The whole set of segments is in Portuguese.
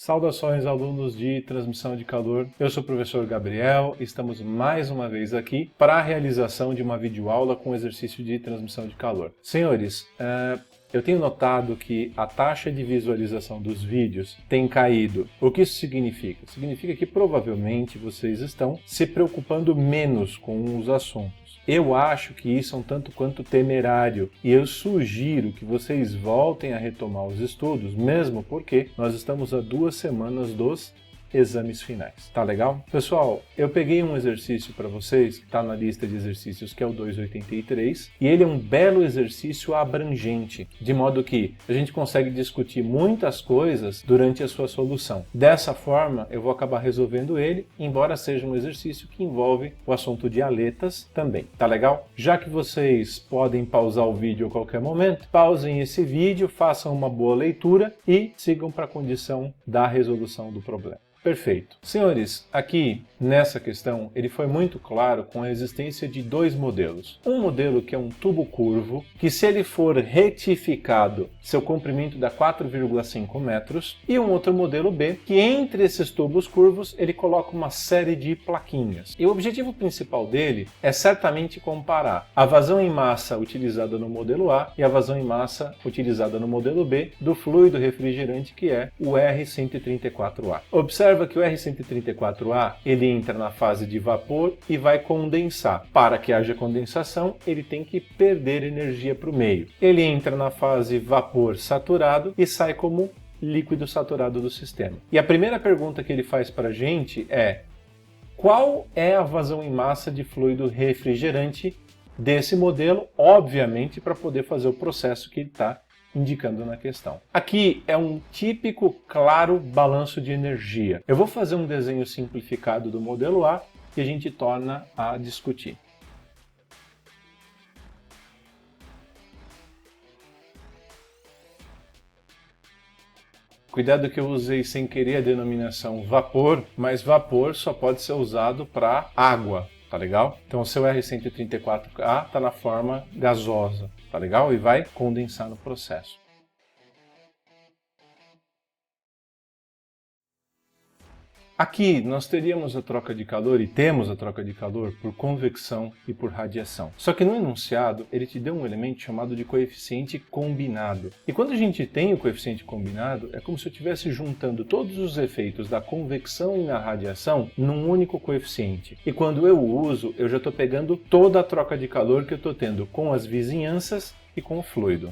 Saudações, alunos de transmissão de calor. Eu sou o professor Gabriel. Estamos mais uma vez aqui para a realização de uma videoaula com exercício de transmissão de calor. Senhores, eu tenho notado que a taxa de visualização dos vídeos tem caído. O que isso significa? Significa que provavelmente vocês estão se preocupando menos com os assuntos. Eu acho que isso é um tanto quanto temerário e eu sugiro que vocês voltem a retomar os estudos, mesmo porque nós estamos a 2 semanas dos exames finais. Tá legal? Pessoal, eu peguei um exercício para vocês que está na lista de exercícios, que é o 283, e ele é um belo exercício abrangente, de modo que a gente consegue discutir muitas coisas durante a sua solução. Dessa forma, eu vou acabar resolvendo ele, embora seja um exercício que envolve o assunto de aletas também. Tá legal? Já que vocês podem pausar o vídeo a qualquer momento, pausem esse vídeo, façam uma boa leitura e sigam para a condição da resolução do problema. Perfeito. Senhores, aqui nessa questão ele foi muito claro com a existência de 2 modelos. Um modelo que é um tubo curvo, que se ele for retificado, seu comprimento dá 4,5 metros, e um outro modelo B, que entre esses tubos curvos ele coloca uma série de plaquinhas. E o objetivo principal dele é certamente comparar a vazão em massa utilizada no modelo A e a vazão em massa utilizada no modelo B do fluido refrigerante, que é o R134A. Observa que o R134A ele entra na fase de vapor e vai condensar. Para que haja condensação, ele tem que perder energia para o meio. Ele entra na fase vapor saturado e sai como líquido saturado do sistema. E a primeira pergunta que ele faz para a gente é: qual é a vazão em massa de fluido refrigerante desse modelo? Obviamente, para poder fazer o processo que ele está indicando na questão. Aqui é um típico, claro balanço de energia. Eu vou fazer um desenho simplificado do modelo A e a gente torna a discutir. Cuidado que eu usei sem querer a denominação vapor, mas vapor só pode ser usado para água, tá legal? Então o seu R134A está na forma gasosa, tá legal? E vai condensar no processo. Aqui nós teríamos a troca de calor, e temos a troca de calor, por convecção e por radiação. Só que no enunciado ele te deu um elemento chamado de coeficiente combinado. E quando a gente tem o coeficiente combinado, é como se eu estivesse juntando todos os efeitos da convecção e da radiação num único coeficiente. E quando eu o uso, eu já estou pegando toda a troca de calor que eu estou tendo com as vizinhanças e com o fluido.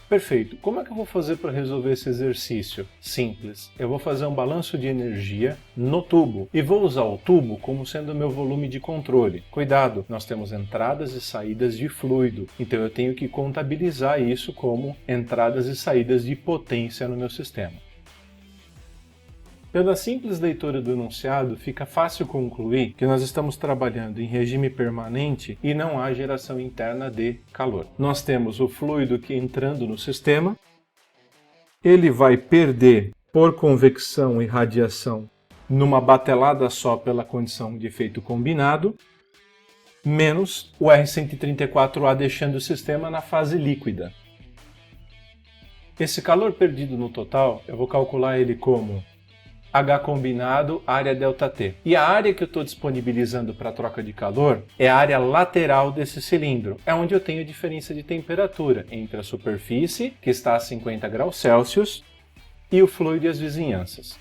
Perfeito. Como é que eu vou fazer para resolver esse exercício? Simples. Eu vou fazer um balanço de energia no tubo e vou usar o tubo como sendo o meu volume de controle. Cuidado, nós temos entradas e saídas de fluido, então eu tenho que contabilizar isso como entradas e saídas de potência no meu sistema. Pela simples leitura do enunciado, fica fácil concluir que nós estamos trabalhando em regime permanente e não há geração interna de calor. Nós temos o fluido que entrando no sistema, ele vai perder por convecção e radiação numa batelada só pela condição de efeito combinado, menos o R134A deixando o sistema na fase líquida. Esse calor perdido no total, eu vou calcular ele como H combinado, área ΔT. E a área que eu estou disponibilizando para a troca de calor é a área lateral desse cilindro. É onde eu tenho a diferença de temperatura entre a superfície, que está a 50 graus Celsius, e o fluido e as vizinhanças.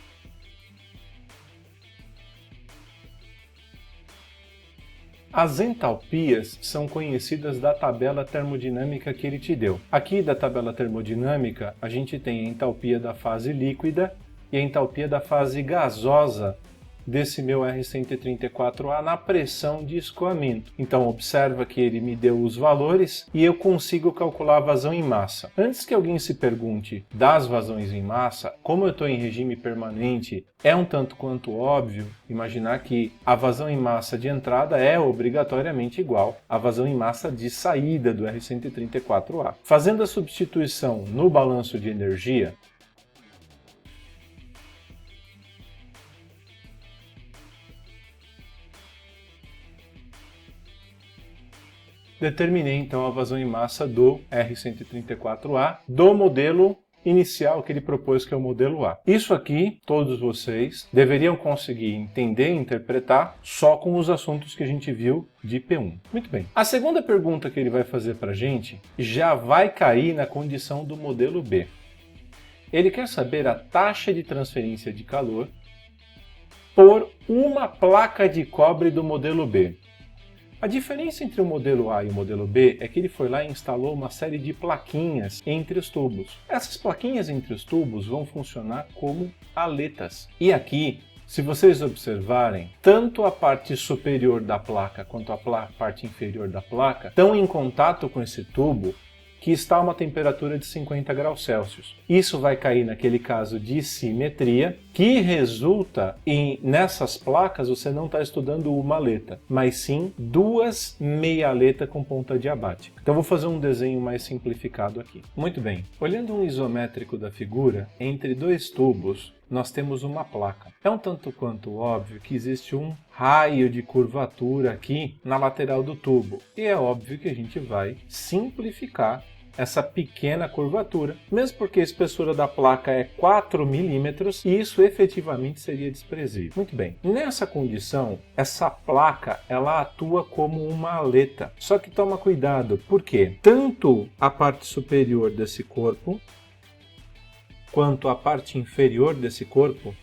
As entalpias são conhecidas da tabela termodinâmica que ele te deu. Aqui da tabela termodinâmica, a gente tem a entalpia da fase líquida e a entalpia da fase gasosa desse meu R134A na pressão de escoamento. Então observa que ele me deu os valores e eu consigo calcular a vazão em massa. Antes que alguém se pergunte das vazões em massa, como eu estou em regime permanente, é um tanto quanto óbvio imaginar que a vazão em massa de entrada é obrigatoriamente igual à vazão em massa de saída do R134A. Fazendo a substituição no balanço de energia, Determinei então a vazão em massa do R134A do modelo inicial que ele propôs, que é o modelo A. Isso aqui, todos vocês deveriam conseguir entender e interpretar só com os assuntos que a gente viu de P1. Muito bem. A segunda pergunta que ele vai fazer para a gente já vai cair na condição do modelo B. Ele quer saber a taxa de transferência de calor por uma placa de cobre do modelo B. A diferença entre o modelo A e o modelo B é que ele foi lá e instalou uma série de plaquinhas entre os tubos. Essas plaquinhas entre os tubos vão funcionar como aletas. E aqui, se vocês observarem, tanto a parte superior da placa quanto a parte inferior da placa estão em contato com esse tubo que está a uma temperatura de 50 graus Celsius. Isso vai cair naquele caso de simetria, que resulta em, nessas placas, você não está estudando uma aleta, mas sim duas meia-aleta com ponta diabática. Então vou fazer um desenho mais simplificado aqui. Muito bem, olhando um isométrico da figura, entre dois tubos, nós temos uma placa. É um tanto quanto óbvio que existe um raio de curvatura aqui na lateral do tubo. E é óbvio que a gente vai simplificar essa pequena curvatura, mesmo porque a espessura da placa é 4 milímetros e isso efetivamente seria desprezível. Muito bem, nessa condição, essa placa ela atua como uma aleta. Só que toma cuidado, porque tanto a parte superior desse corpo quanto a parte inferior desse corpo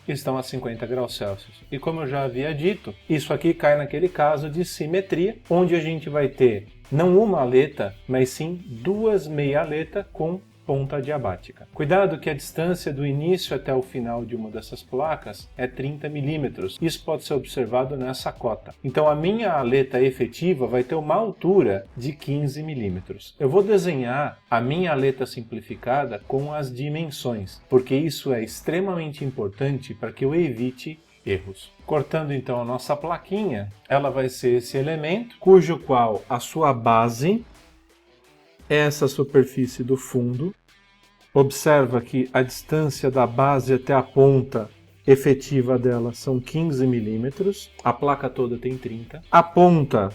estão a 50 graus Celsius. E como eu já havia dito, isso aqui cai naquele caso de simetria, onde a gente vai ter não uma aleta, mas sim duas meia-aleta com ponta diabática. Cuidado que a distância do início até o final de uma dessas placas é 30 milímetros. Isso pode ser observado nessa cota. Então a minha aleta efetiva vai ter uma altura de 15 milímetros. Eu vou desenhar a minha aleta simplificada com as dimensões, porque isso é extremamente importante para que eu evite erros. Cortando então a nossa plaquinha, ela vai ser esse elemento, cujo qual a sua base é essa superfície do fundo. Observa que a distância da base até a ponta efetiva dela são 15 milímetros, a placa toda tem 30. A ponta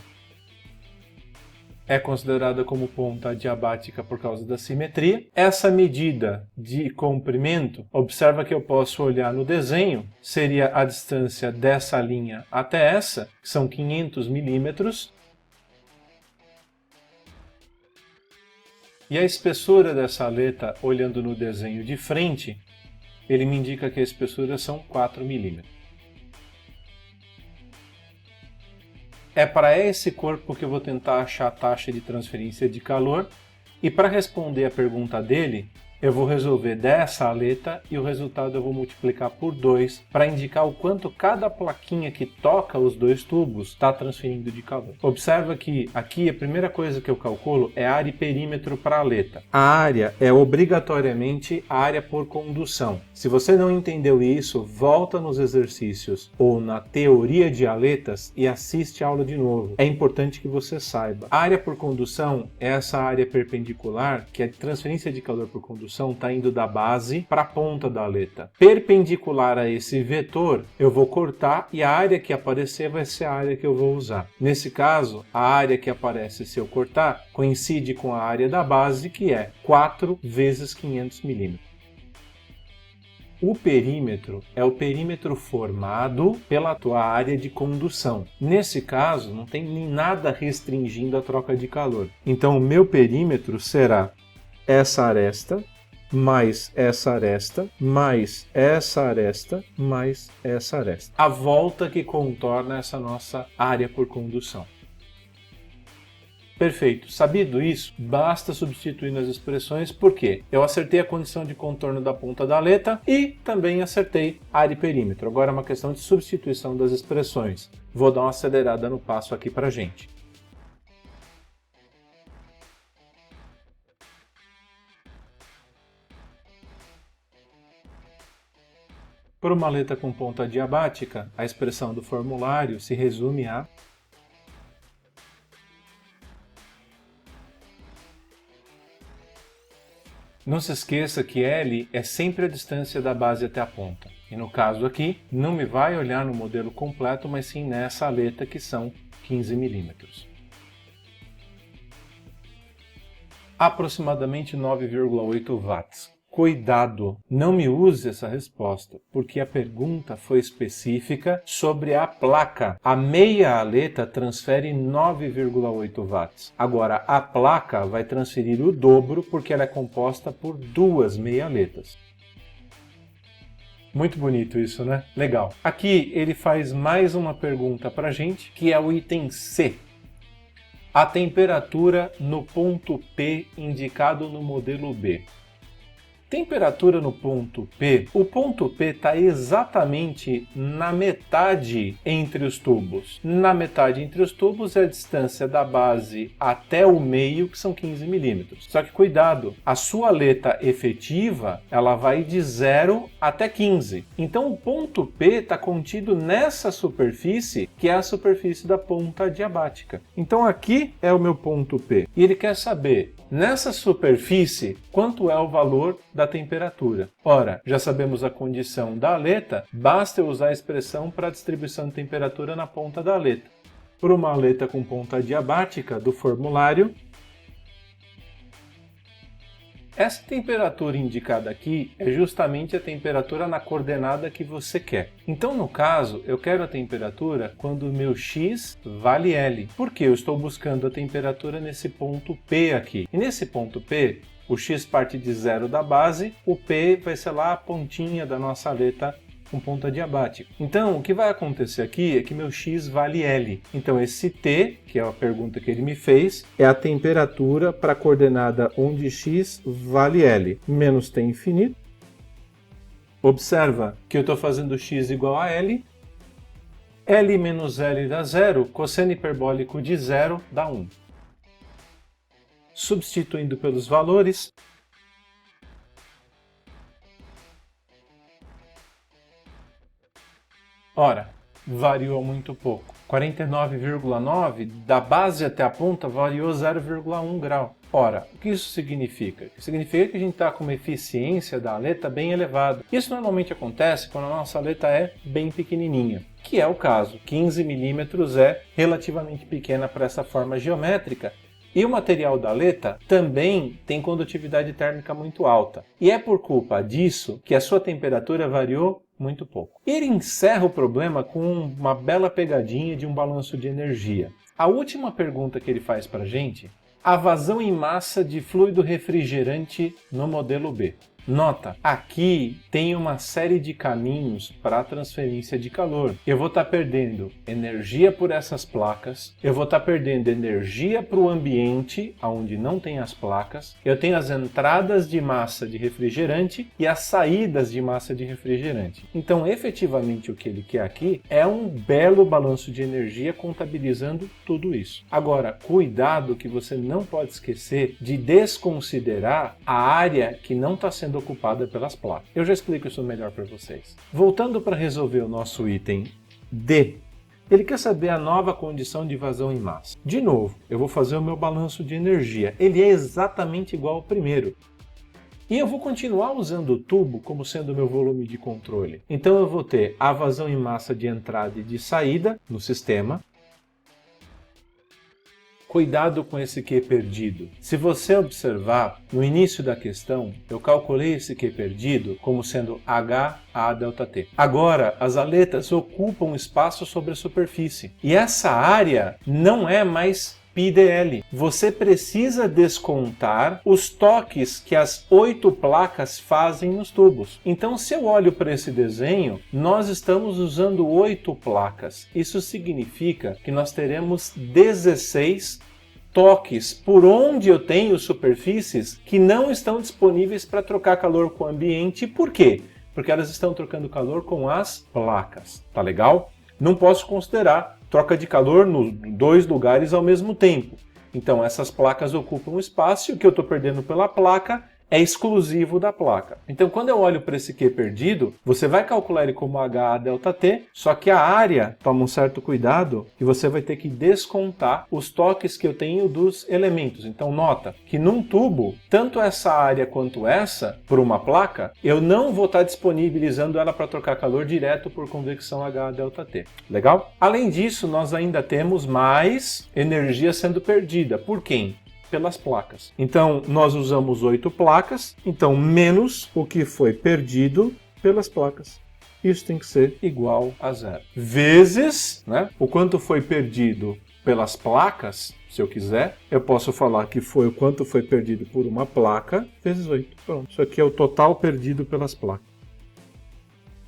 é considerada como ponta diabática por causa da simetria. Essa medida de comprimento, observa que eu posso olhar no desenho, seria a distância dessa linha até essa, que são 500 milímetros. E a espessura dessa aleta, olhando no desenho de frente, ele me indica que a espessura são 4 milímetros. É para esse corpo que eu vou tentar achar a taxa de transferência de calor, e para responder a pergunta dele, eu vou resolver dessa aleta e o resultado eu vou multiplicar por 2 para indicar o quanto cada plaquinha que toca os dois tubos está transferindo de calor. Observa que aqui a primeira coisa que eu calculo é área e perímetro para a aleta. A área é obrigatoriamente a área por condução. Se você não entendeu isso, volta nos exercícios ou na teoria de aletas e assiste a aula de novo. É importante que você saiba. A área por condução é essa área perpendicular, que a transferência de calor por condução está indo da base para a ponta da aleta. Perpendicular a esse vetor, eu vou cortar e a área que aparecer vai ser a área que eu vou usar. Nesse caso, a área que aparece se eu cortar coincide com a área da base, que é 4 vezes 500 milímetros. O perímetro é o perímetro formado pela tua área de condução. Nesse caso, não tem nem nada restringindo a troca de calor. Então, o meu perímetro será essa aresta, mais essa aresta, mais essa aresta, mais essa aresta. A volta que contorna essa nossa área por condução. Perfeito. Sabido isso, basta substituir nas expressões, porque eu acertei a condição de contorno da ponta da aleta e também acertei área e perímetro. Agora é uma questão de substituição das expressões. Vou dar uma acelerada no passo aqui para a gente. Por uma aleta com ponta diabática, a expressão do formulário se resume a Não se esqueça que L é sempre a distância da base até a ponta. E no caso aqui, não me vai olhar no modelo completo, mas sim nessa aleta que são 15 milímetros. Aproximadamente 9,8 watts. Cuidado, não me use essa resposta, porque a pergunta foi específica sobre a placa. A meia aleta transfere 9,8 watts. Agora, a placa vai transferir o dobro porque ela é composta por duas meia aletas. Muito bonito isso, né? Legal. Aqui ele faz mais uma pergunta para a gente, que é o item C. A temperatura no ponto P indicado no modelo B. Temperatura no ponto P, o ponto P está exatamente na metade entre os tubos. Na metade entre os tubos é a distância da base até o meio, que são 15 milímetros. Só que cuidado, a sua aleta efetiva ela vai de 0 até 15. Então o ponto P está contido nessa superfície, que é a superfície da ponta diabática. Então aqui é o meu ponto P. E ele quer saber, nessa superfície, quanto é o valor da temperatura. Ora, já sabemos a condição da aleta, basta eu usar a expressão para a distribuição de temperatura na ponta da aleta. Para uma aleta com ponta diabática do formulário, essa temperatura indicada aqui é justamente a temperatura na coordenada que você quer. Então, no caso, eu quero a temperatura quando o meu x vale L. Porque eu estou buscando a temperatura nesse ponto P aqui. E nesse ponto P, o x parte de 0 da base, o P vai ser lá a pontinha da nossa aleta com ponta diabática. Então, o que vai acontecer aqui é que meu x vale L. Então, esse T, que é a pergunta que ele me fez, é a temperatura para a coordenada onde x vale L. Menos T infinito. Observa que eu estou fazendo x igual a L. L menos L dá 0. Cosseno hiperbólico de 0 dá 1. Substituindo pelos valores, ora, variou muito pouco. 49,9 da base até a ponta variou 0,1 grau. Ora, o que isso significa? Significa que a gente está com uma eficiência da aleta bem elevada. Isso normalmente acontece quando a nossa aleta é bem pequenininha, que é o caso. 15 milímetros é relativamente pequena para essa forma geométrica. E o material da aleta também tem condutividade térmica muito alta. E é por culpa disso que a sua temperatura variou muito pouco. Ele encerra o problema com uma bela pegadinha de um balanço de energia. A última pergunta que ele faz para a gente, a vazão em massa de fluido refrigerante no modelo B. Nota, aqui tem uma série de caminhos para a transferência de calor. Eu vou estar perdendo energia por essas placas, eu vou estar perdendo energia para o ambiente, onde não tem as placas, eu tenho as entradas de massa de refrigerante e as saídas de massa de refrigerante. Então, efetivamente, o que ele quer aqui é um belo balanço de energia contabilizando tudo isso. Agora, cuidado que você não pode esquecer de desconsiderar a área que não está sendo ocupada pelas placas. Eu já explico isso melhor para vocês. Voltando para resolver o nosso item D, ele quer saber a nova condição de vazão em massa. De novo, eu vou fazer o meu balanço de energia. Ele é exatamente igual ao primeiro. E eu vou continuar usando o tubo como sendo o meu volume de controle. Então eu vou ter a vazão em massa de entrada e de saída no sistema. Cuidado com esse Q perdido. Se você observar, no início da questão, eu calculei esse Q perdido como sendo HA∆T. Agora, as aletas ocupam espaço sobre a superfície. E essa área não é mais πdl. Você precisa descontar os toques que as 8 placas fazem nos tubos. Então, se eu olho para esse desenho, nós estamos usando 8 placas. Isso significa que nós teremos 16 toques por onde eu tenho superfícies que não estão disponíveis para trocar calor com o ambiente. Por quê? Porque elas estão trocando calor com as placas. Tá legal? Não posso considerar troca de calor nos 2 lugares ao mesmo tempo. Então essas placas ocupam espaço e o que eu estou perdendo pela placa é exclusivo da placa. Então quando eu olho para esse Q perdido, você vai calcular ele como HA∆T, só que a área, toma um certo cuidado, que você vai ter que descontar os toques que eu tenho dos elementos. Então nota que num tubo, tanto essa área quanto essa, por uma placa, eu não vou estar disponibilizando ela para trocar calor direto por convecção HA∆T. Legal? Além disso, nós ainda temos mais energia sendo perdida. Por quem? pelas placas. Então, nós usamos 8 placas, então menos o que foi perdido pelas placas. Isso tem que ser igual a 0. Vezes, né, o quanto foi perdido pelas placas, se eu quiser, eu posso falar que foi o quanto foi perdido por uma placa, vezes 8. Pronto. Isso aqui é o total perdido pelas placas.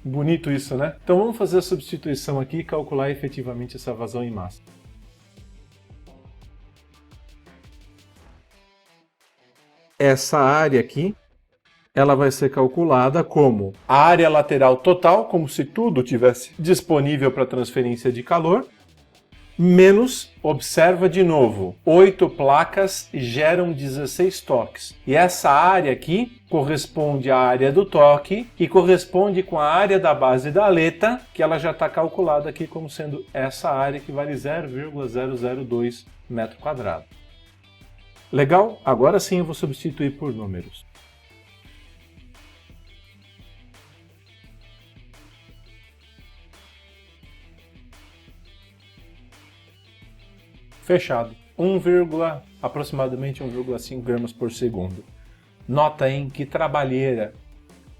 Bonito isso, né? Então vamos fazer a substituição aqui e calcular efetivamente essa vazão em massa. Essa área aqui, ela vai ser calculada como a área lateral total, como se tudo tivesse disponível para transferência de calor, menos, observa de novo, 8 placas geram 16 toques. E essa área aqui corresponde à área do toque e corresponde com a área da base da aleta, que ela já está calculada aqui como sendo essa área que vale 0,002 metro quadrado. Legal? Agora sim eu vou substituir por números. Fechado. Aproximadamente 1,5 gramas por segundo. Nota em que trabalheira.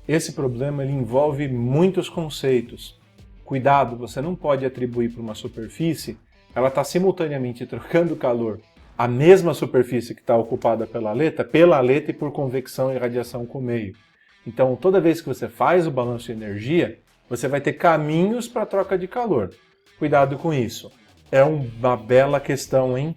Esse problema ele envolve muitos conceitos. Cuidado, você não pode atribuir para uma superfície, ela está simultaneamente trocando calor a mesma superfície que está ocupada pela aleta e por convecção e radiação com o meio. Então, toda vez que você faz o balanço de energia, você vai ter caminhos para a troca de calor. Cuidado com isso. É uma bela questão, hein?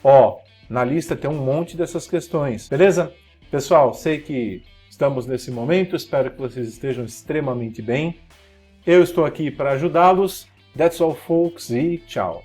Ó, na lista tem um monte dessas questões, beleza? Pessoal, sei que estamos nesse momento, espero que vocês estejam extremamente bem. Eu estou aqui para ajudá-los. That's all, folks, e tchau!